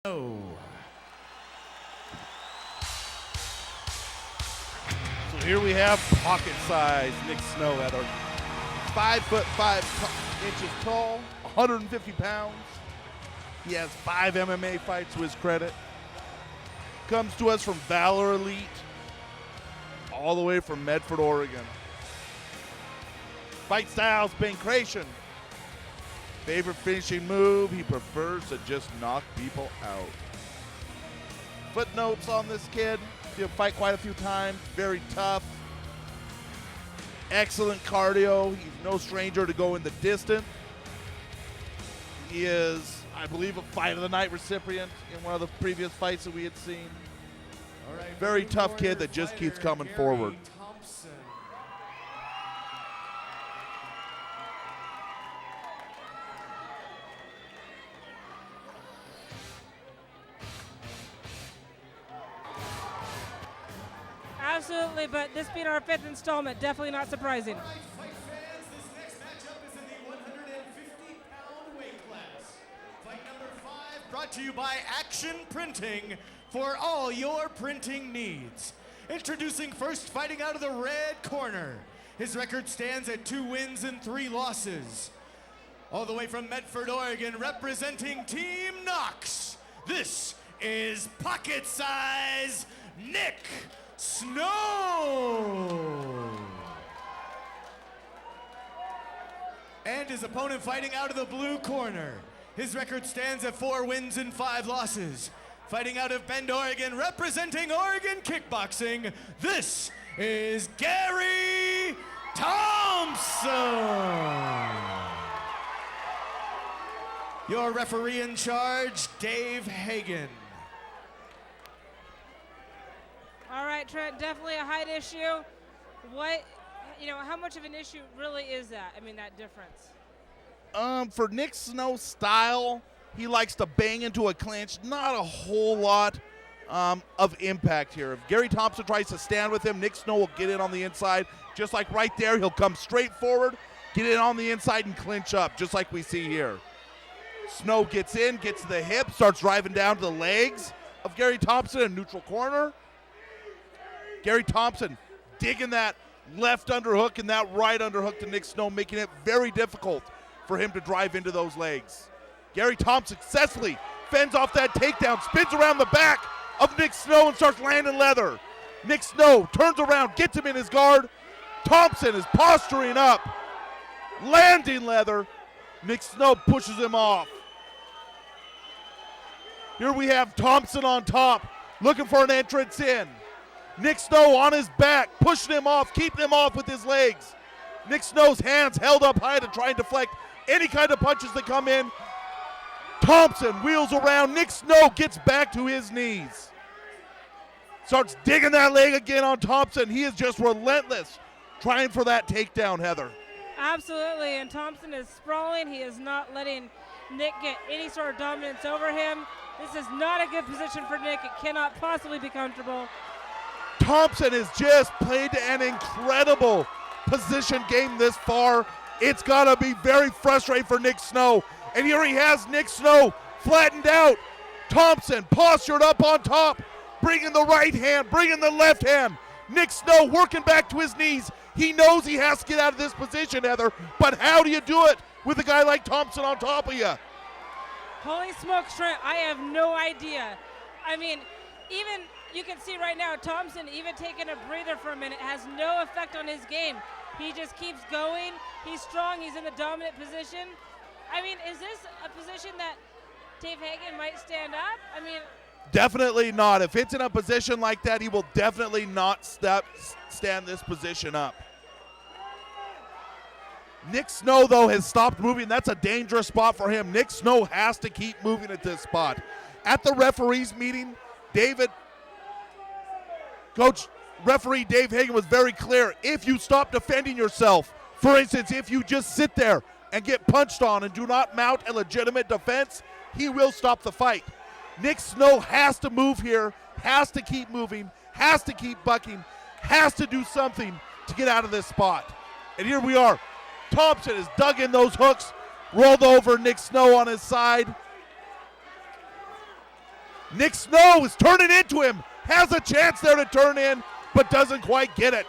Oh. So here we have pocket-sized Nick Snow at 5'5" inches tall, 150 pounds. He has 5 MMA fights to his credit. Comes to us from Valor Elite, all the way from Medford, Oregon. Fight styles, pancration. Favorite finishing move, he prefers to just knock people out. Footnotes on this kid, he'll fight quite a few times, very tough. Excellent cardio, he's no stranger to going the distance. He is, I believe, a Fight of the Night recipient in one of the previous fights that we had seen. All right, Very tough kid that just keeps coming forward. Thompson. Absolutely, but this being our 5th installment, definitely not surprising. All right, fight fans, this next matchup is in the 150-pound weight class. Fight number 5 brought to you by Action Printing for all your printing needs. Introducing first, fighting out of the red corner. His record stands at 2 wins and 3 losses. All the way from Medford, Oregon, representing Team Knox. This is Pocket Size Nick Snow. And his opponent fighting out of the blue corner. His record stands at 4 wins and 5 losses. Fighting out of Bend, Oregon, representing Oregon Kickboxing, this is Gary Thompson. Your referee in charge, Dave Hagan. All right, Trent, definitely a height issue. How much of an issue really is that? I mean, that difference. For Nick Snow's style, he likes to bang into a clinch. Not a whole lot of impact here. If Gary Thompson tries to stand with him, Nick Snow will get in on the inside. Just like right there, he'll come straight forward, get in on the inside, and clinch up, just like we see here. Snow gets in, gets to the hip, starts driving down to the legs of Gary Thompson in neutral corner. Gary Thompson digging that left underhook and that right underhook to Nick Snow, making it very difficult for him to drive into those legs. Gary Thompson successfully fends off that takedown, spins around the back of Nick Snow and starts landing leather. Nick Snow turns around, gets him in his guard. Thompson is posturing up, landing leather. Nick Snow pushes him off. Here we have Thompson on top, looking for an entrance in. Nick Snow on his back, pushing him off, keeping him off with his legs. Nick Snow's hands held up high to try and deflect any kind of punches that come in. Thompson wheels around. Nick Snow gets back to his knees. Starts digging that leg again on Thompson. He is just relentless, trying for that takedown, Heather. Absolutely, and Thompson is sprawling. He is not letting Nick get any sort of dominance over him. This is not a good position for Nick. It cannot possibly be comfortable. Thompson has just played an incredible position game this far. It's got to be very frustrating for Nick Snow. And here he has Nick Snow flattened out. Thompson postured up on top, bringing the right hand, bringing the left hand. Nick Snow working back to his knees. He knows he has to get out of this position, Heather, but how do you do it with a guy like Thompson on top of you? Holy smokes, Trent, I have no idea. I mean, even you can see right now, Thompson even taking a breather for a minute has no effect on his game. He just keeps going. He's strong. He's in the dominant position. I mean, is this a position that Dave Hagan might stand up? I mean, definitely not. If it's in a position like that, he will definitely not stand this position up. Nick Snow, though, has stopped moving. That's a dangerous spot for him. Nick Snow has to keep moving at this spot. At the referees meeting, Coach referee Dave Hagan was very clear. If you stop defending yourself, for instance, if you just sit there and get punched on and do not mount a legitimate defense, he will stop the fight. Nick Snow has to move here, has to keep moving, has to keep bucking, has to do something to get out of this spot. And here we are. Thompson has dug in those hooks, rolled over Nick Snow on his side. Nick Snow is turning into him. Has a chance there to turn in, but doesn't quite get it.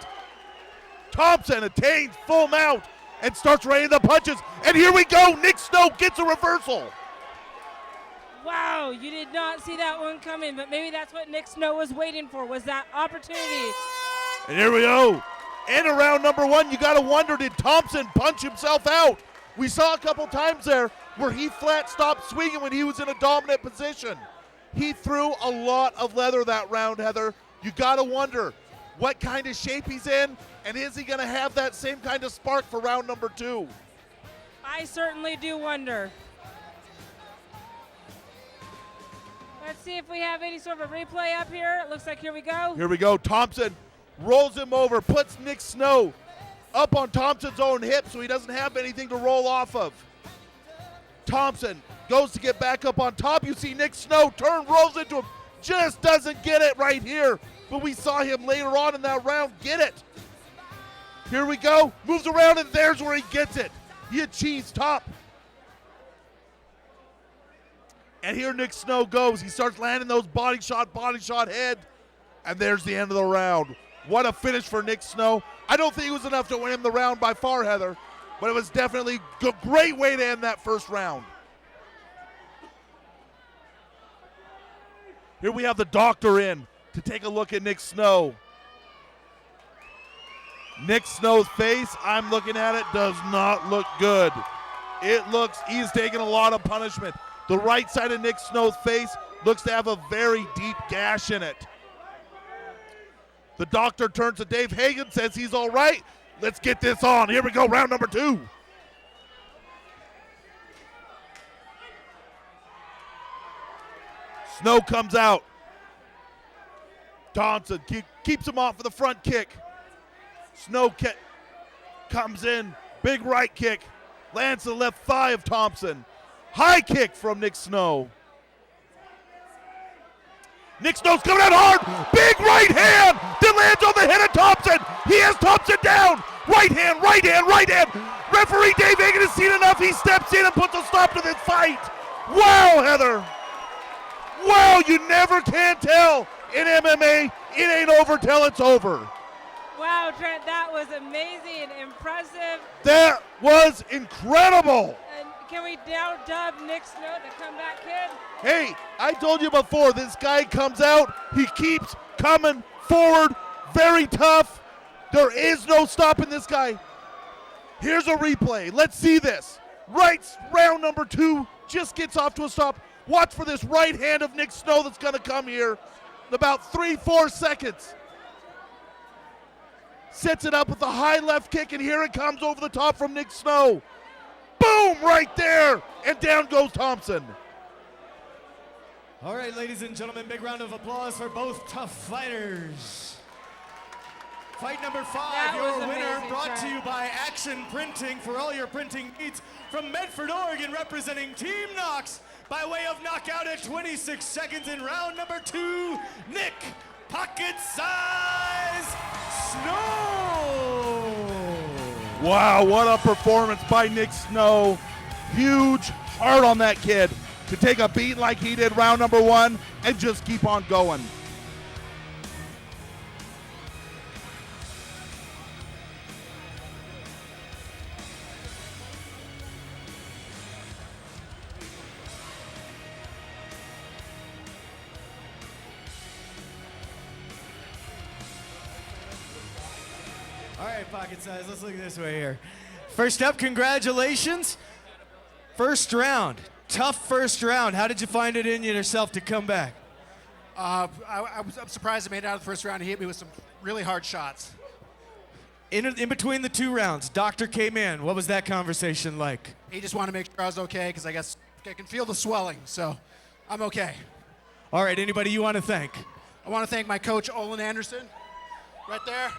Thompson attains full mount and starts raining the punches. And here we go. Nick Snow gets a reversal. Wow, you did not see that one coming, but maybe that's what Nick Snow was waiting for, was that opportunity. And here we go. End of round number 1. You got to wonder, did Thompson punch himself out? We saw a couple times there where he flat stopped swinging when he was in a dominant position. He threw a lot of leather that round, Heather. You got to wonder what kind of shape he's in, and is he going to have that same kind of spark for round number 2? I certainly do wonder. Let's see if we have any sort of a replay up here. It looks like here we go. Here we go. Thompson rolls him over, puts Nick Snow up on Thompson's own hip so he doesn't have anything to roll off of. Thompson goes to get back up on top. You see Nick Snow turn, rolls into him. Just doesn't get it right here. But we saw him later on in that round get it. Here we go. Moves around, and there's where he gets it. He achieves top. And here Nick Snow goes. He starts landing those body shot head. And there's the end of the round. What a finish for Nick Snow. I don't think it was enough to win him the round by far, Heather. But it was definitely a great way to end that first round. Here we have the doctor in to take a look at Nick Snow. Nick Snow's face, I'm looking at it, does not look good. It looks, he's taking a lot of punishment. The right side of Nick Snow's face looks to have a very deep gash in it. The doctor turns to Dave Hagen, says he's all right. Let's get this on. Here we go, round number 2. Snow comes out. Thompson keeps him off for the front kick. Snow comes in, big right kick, lands the left thigh of Thompson. High kick from Nick Snow. Nick Snow's coming out hard, big right hand that lands on the head of Thompson. He has Thompson down. Right hand, right hand, right hand. Referee Dave Hagen has seen enough. He steps in and puts a stop to this fight. Wow, Heather. Wow, you never can tell in MMA. It ain't over till it's over. Wow, Trent, that was amazing, impressive. That was incredible. And can we now dub Nick Snow the comeback kid? Hey, I told you before, this guy comes out, he keeps coming forward, very tough. There is no stopping this guy. Here's a replay. Let's see this. Right, round number 2, just gets off to a stop. Watch for this right hand of Nick Snow that's going to come here in about 3-4 seconds. Sets it up with a high left kick, and here it comes over the top from Nick Snow. Boom, right there, and down goes Thompson. All right, ladies and gentlemen, big round of applause for both tough fighters. Fight number 5, That your was winner, amazing, brought to Trent. you by Action Printing for all your printing needs. From Medford, Oregon, representing Team Knox by way of knockout at 26 seconds in round number 2, Nick Pocket Size Snow. Wow, what a performance by Nick Snow. Huge heart on that kid to take a beat like he did round number 1 and just keep on going. All right, Pocket Size, let's look at this way here. First up, congratulations. First round, tough first round. How did you find it in yourself to come back? I'm surprised I made it out of the first round. He hit me with some really hard shots. In between the 2 rounds, Doctor came in. What was that conversation like? He just wanted to make sure I was okay because I guess I can feel the swelling, so I'm okay. All right, anybody you want to thank? I want to thank my coach, Olin Anderson, right there.